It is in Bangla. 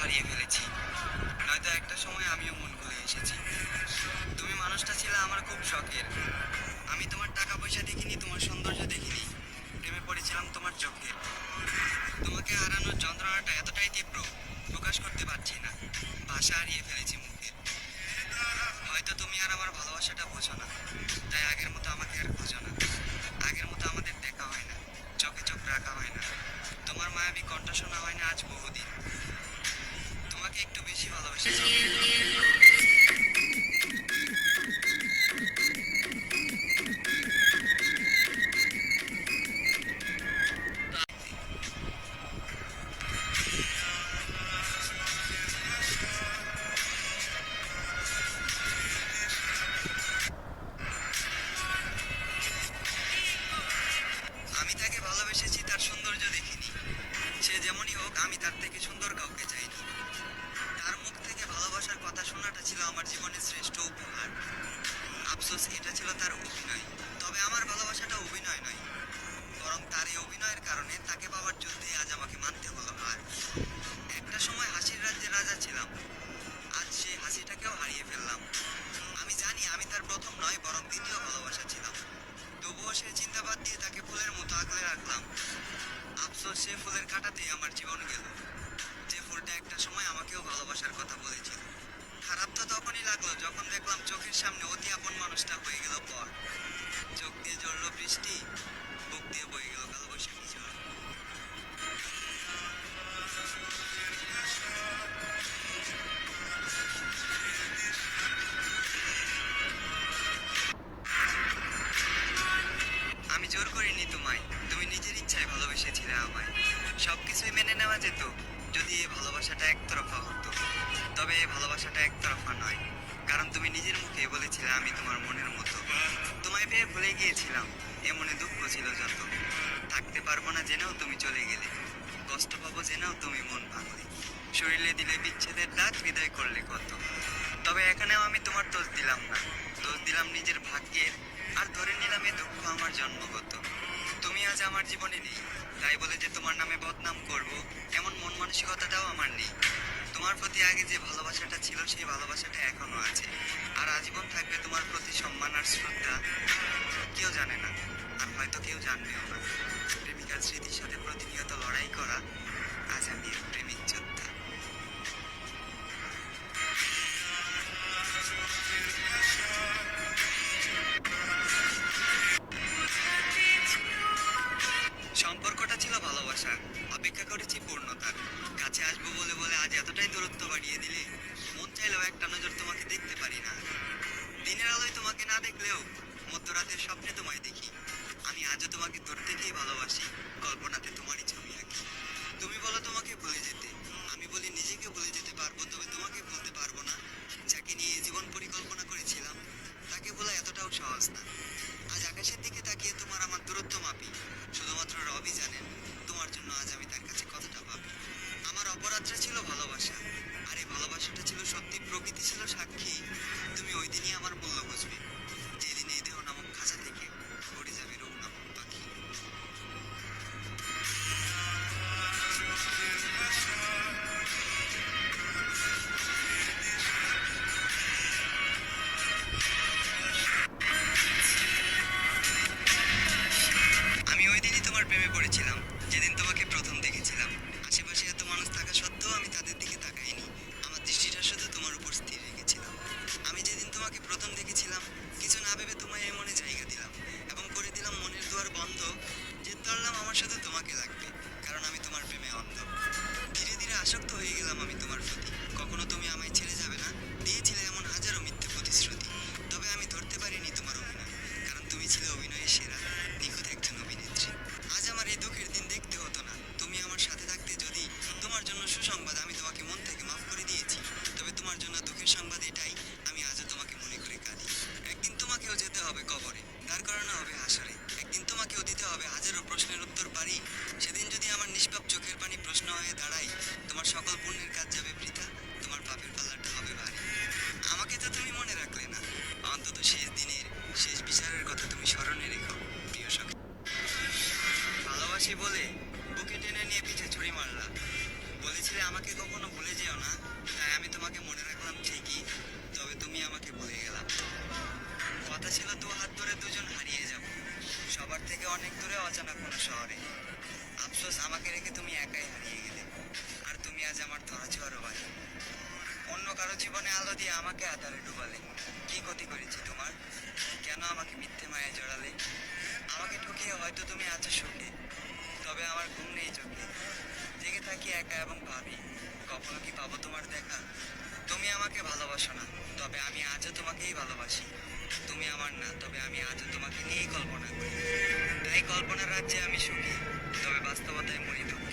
হারিয়ে ফেলেছি, নয়তো একটা সময় আমিও মন খুলে এসেছি। তুমি মানুষটা ছিলে আমার খুব শখের। আমি তোমার টাকা পয়সা দেখিনি, তোমার সৌন্দর্য দেখিনি, প্রেমে পড়েছিলাম তোমার চোখে। তোমাকে হারানোর যন্ত্রণাটা এতটাই তীব্র, প্রকাশ করতে পারছি না, ভাষা হারিয়ে ফেলেছি মুখে। হয়তো তুমি আর আমার ভালোবাসাটা বোঝো না, তাই আগের মতো আমাকে আর খোঁজো না। আগের মতো আমাদের দেখা হয় না, চোখে চোখ রাখা হয় না, তোমার মায়াবী কণ্ঠ শোনা হয় না আজ বহুদিন। তোমাকে একটু বেশি ভালোবেসেছি। আমি তাকে ভালোবেসেছি তার সৌন্দর্য দেখিনি, সে যেমনই হোক আমি তার থেকে সুন্দর কাউকে চাইনি। তার মুখ থেকে ভালোবাসার কথা শোনাটা ছিল আমার জীবনের শ্রেষ্ঠ উপহার। আফসোস এটা ছিল তার অভিনয়। তবে আমার ভালোবাসাটা অভিনয় নয়, বরং তার এই অভিনয়ের কারণে তাকে পাওয়ার যুদ্ধে আজ আমাকে মানতে হলো হার। একটা সময় হাসির রাজ্যে রাজা ছিলাম, আজ সেই হাসিটাকেও হারিয়ে ফেললাম। আমি জানি আমি তার প্রথম নয়, বরং দ্বিতীয় ভালোবাসা ছিলাম। তবুও সে চিন্তা বাদ দিয়ে তাকে ফুলের মতো আগলে রাখলাম। আফসোস সে ফুলের কাঁটাতেই আমার জীবন গেল, যে ফুলটা একটা সময় আমাকেও ভালোবাসার কথা বলেছিল। খারাপ তো তখনই লাগলো যখন দেখলাম চোখের সামনে অতি আপন মানুষটা হয়ে গেল পর। চোখ দিয়ে ঝরলো বৃষ্টি, বুক দিয়ে বয়ে গেল কালবৈশাখী ঝড়। আমি জোর করিনি তোমায়, তুমি নিজের ইচ্ছায় ভালোবেসেছিলে আমায়। সবকিছুই মেনে নেওয়া যেত যদি এই ভালোবাসাটা একতরফা হতো। তবে এই ভালোবাসাটা একতরফা নয়, কারণ তুমি নিজের মুখে বলেছিলে আমি তোমার মনের মতো। তোমায় পেয়ে ভুলে গিয়েছিলাম, এ মনে দুঃখ ছিল যত। থাকতে পারবো না জেনেও তুমি চলে গেলে, কষ্ট পাবো জেনেও তুমি মন ভাঙলে। শরীরে দিলে বিচ্ছেদের ডাক, হৃদয় করলে কত। তবে এখানেও আমি তোমার দোষ দিলাম না, দোষ দিলাম নিজের ভাগ্যের। আর ধরে নিলাম এ দুঃখ আমার জন্মগত। তুমি আজ আমার জীবনে নেই, তাই বলে যে তোমার নামে বদনাম করব এমন মন মানসিকতাটাও আমার নেই। তোমার প্রতি আগে যে ভালোবাসাটা ছিল সেই ভালোবাসাটা এখনো আছে, আর আজীবন থাকবে তোমার প্রতি সম্মান আর শ্রদ্ধা। কেউ জানে না, আর হয়তো কেউ জানবেও না, প্রেমিকার স্মৃতির সাথে প্রতিনিয়ত লড়াই করা আজ আমি এক প্রেমিক যোদ্ধা। সম্পর্কটা ছিল ভালোবাসার, অপেক্ষা করেছি পূর্ণতার। কাছে আসবো বলে বলে আজ এতটাই দূরত্ব বাড়িয়ে দিলে, মন চাইলেও একটা নজর তোমাকে দেখতে পারি না। দিনের আলোয় তোমাকে না দেখলেও মধ্যরাতের স্বপ্নে তোমায় দেখি। আমি আজও তোমাকে দূর থেকেই ভালোবাসি, কল্পনাতে তোমারই ছবি আঁকি। তুমি বলো তোমাকে ভুলে যেতে, আমি বলি নিজেকে ভুলে যেতে পারবো, তবে তোমাকে ভুলতে পারবো না। যাকে নিয়ে এই জীবন পরিকল্পনা করেছিলাম, তাকে ভোলা এতটাও সহজ না। আজ আকাশের দিকে তাকিয়ে তোমার আমার দূরত্ব মাপি, শুধুমাত্র রবি জানেন তোমার জন্য আজ আমি তার কাছে কতটা ভাবি। আমার অপরাধটা ছিল ভালোবাসা, আর এই ভালোবাসাটা ছিল সত্যি, প্রকৃতি ছিল সাক্ষী। তুমি ওই দিনই আমার মূল্য বুঝবে, যেদিন এই দেহ নামক খাঁচা থেকে উড়ে যাবে রূপ নামক পাখি। আমি ওই দিনই তোমার প্রেমে পড়েছিলাম, যেদিন তোমাকে প্রথম দেখেছিলাম। আশেপাশে এত মানুষ থাকা সত্ত্বেও আমি তাদের দিকে তাকাইনি, আমার দৃষ্টিটা শুধু তোমার উপর স্থির রেখেছিলাম। আমি যেদিন তোমাকে প্রথম দেখেছিলাম, কিছু না ভেবে তোমায় এই মনে জায়গা দিলাম, এবং করে দিলাম মনের দুয়ার বন্ধ। জেদ ধরলাম আমার শুধু তোমাকে লাগবে, কারণ আমি তোমার প্রেমে অন্ধ। ধীরে ধীরে আসক্ত হয়ে গেলাম আমি তোমার প্রতি। কখনো তুমি আমায় ছেড়ে যাবে না, দিয়েছিলে এমন হাজারো মিথ্যে প্রতিশ্রুতি। তবে আমি ধরতে পারিনি তোমার অভিনয়, কারণ তুমি ছিলে অভিনয়ের সেরা, নিখুঁত একজন অভিনেত্রী। আজ আমার এই দুঃখের দিন দেখতে হতো না, তুমি আমার সাথে থাকতে যদি। তোমার জন্য সুসংবাদ, আমি তোমাকে মন থেকে মাফ করে দিয়েছি। তবে তোমার জন্য দুঃখের সংবাদ এটাই, আমি আজও তোমাকে মনে করে কাঁদি। একদিন তোমাকেও যেতে হবে কবরে, দাঁড় করানো হবে হাসরে। একদিন তোমাকেও দিতে হবে হাজারো প্রশ্নের উত্তর পারি। সেদিন যদি আমার নিষ্পাপ চোখের পানি প্রশ্ন হয়ে দাঁড়ায়, তোমার সকল পুণ্যের কাজ যাবে বৃথা, তোমার পাপের পাল্লাটা হবে ভারী। আমাকে তো তুমি মনে রাখলে না, অন্তত শেষ দিনের শেষ বিচারের কথা তুমি স্মরণে রেখো, প্রিয় সখী। ভালোবাসি বলে বুকে টেনে নিয়ে পিঠে ছুরি মারলা, বলেছি বলেছিলে আমাকে কখনো ভুলে যেও না, তাই আমি তোমাকে মনে রাখলাম ঠিকই, তবে তুমি আমাকে ভুলে গেলা। কথা ছিল দু হাত ধরে দুজন হারিয়ে যাব, সবার থেকে অনেক দূরে অজানা কোনো শহরে। আফসোস, আমাকে রেখে তুমি একাই হারিয়ে গেলে, আর তুমি আজ আমার ধরাছোঁয়ারও বাইরে। অন্য কারো জীবনে আলো দিয়ে আমাকে আধারে ডুবালে। কি ক্ষতি করেছি তোমার? কেন আমাকে মিথ্যে মায়ে জড়ালে? আমাকে ঠকিয়ে হয়তো তুমি আছো সুখে, তবে আমার ঘুম নেই চোখে। জেগে থাকি একা এবং ভাবি, কখনো কি পাবো তোমার দেখা? তুমি আমাকে ভালোবাসো না, তবে আমি আজও তোমাকেই ভালোবাসি। তুমি আমার না, তবে আমি আজও তোমাকে নিয়েই কল্পনা করি। তাই কল্পনার রাজ্যে আমি সুখী, তবে বাস্তবতায় মরি দুঃখী।